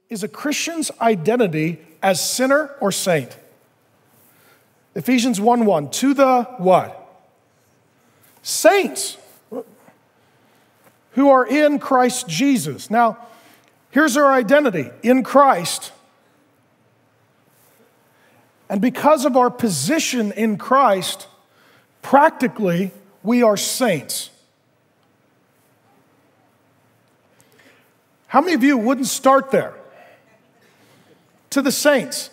is a Christian's identity as sinner or saint? Ephesians 1:1, to the what? Saints who are in Christ Jesus. Now, here's our identity, in Christ. And because of our position in Christ, practically, we are saints. How many of you wouldn't start there? To the saints.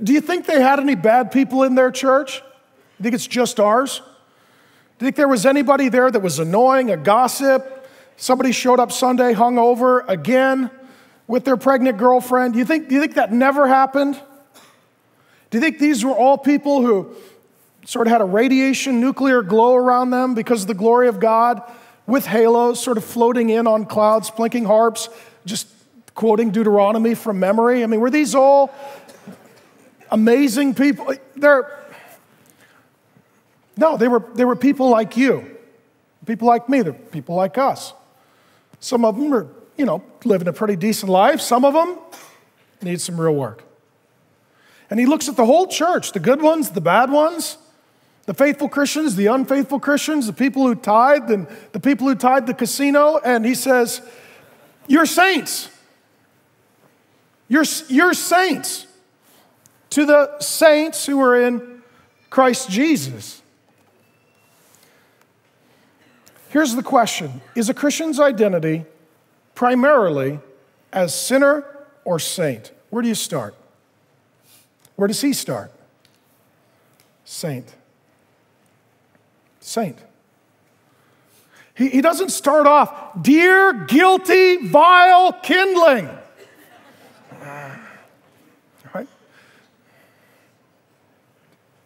Do you think they had any bad people in their church? You think it's just ours? Do you think there was anybody there that was annoying, a gossip? Somebody showed up Sunday hungover again with their pregnant girlfriend? Do you think that never happened? Do you think these were all people who sort of had a radiation nuclear glow around them because of the glory of God, with halos sort of floating in on clouds, plinking harps, just quoting Deuteronomy from memory? I mean, were these all amazing people? No, they were people like you, people like me, they're people like us. Some of them are, living a pretty decent life. Some of them need some real work. And he looks at the whole church, the good ones, the bad ones, the faithful Christians, the unfaithful Christians, the people who tithed and the people who tithed the casino, and he says, you're saints. You're saints. To the saints who are in Christ Jesus. Here's the question. Is a Christian's identity primarily as sinner or saint? Where do you start? Where does he start? Saint. Saint. He doesn't start off, dear, guilty, vile kindling. Right?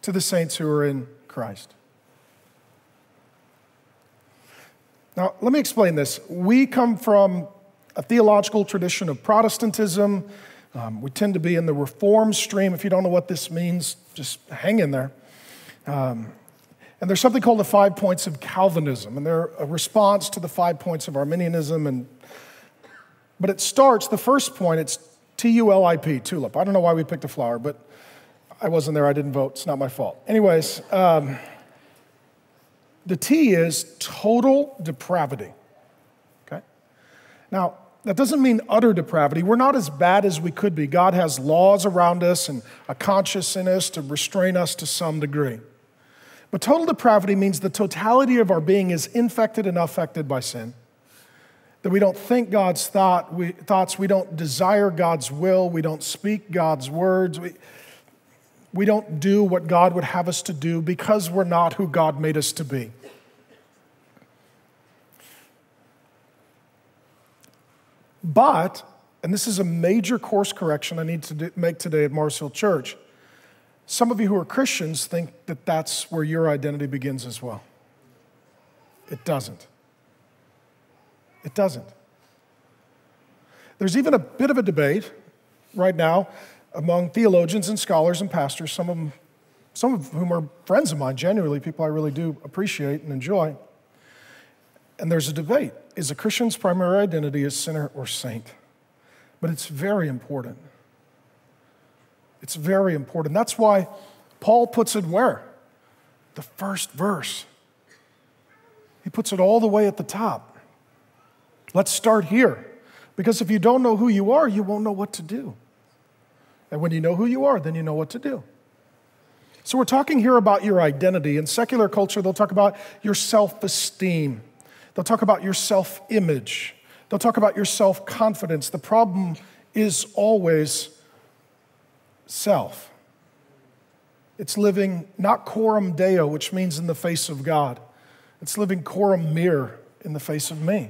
To the saints who are in Christ. Now, let me explain this. We come from a theological tradition of Protestantism. We tend to be in the Reform stream. If you don't know what this means, just hang in there. And there's something called the 5 points of Calvinism, and they're a response to the 5 points of Arminianism. But it starts, the first point, it's T-U-L-I-P, tulip. I don't know why we picked a flower, but I wasn't there, I didn't vote, it's not my fault. Anyways, the T is total depravity, okay? Now, that doesn't mean utter depravity. We're not as bad as we could be. God has laws around us and a conscience in us to restrain us to some degree. But total depravity means the totality of our being is infected and affected by sin. That we don't think God's thoughts, we don't desire God's will, we don't speak God's words, we don't do what God would have us to do because we're not who God made us to be. But, and this is a major course correction I need to make today at Mars Hill Church, some of you who are Christians think that that's where your identity begins as well. It doesn't. It doesn't. There's even a bit of a debate right now among theologians and scholars and pastors, some of whom are friends of mine, genuinely, people I really do appreciate and enjoy. And there's a debate. Is a Christian's primary identity a sinner or saint? But it's very important. It's very important. That's why Paul puts it where? The first verse. He puts it all the way at the top. Let's start here. Because if you don't know who you are, you won't know what to do. And when you know who you are, then you know what to do. So we're talking here about your identity. In secular culture, they'll talk about your self-esteem. They'll talk about your self-image. They'll talk about your self-confidence. The problem is always self. It's living not coram Deo, which means in the face of God. It's living coram mir, in the face of me.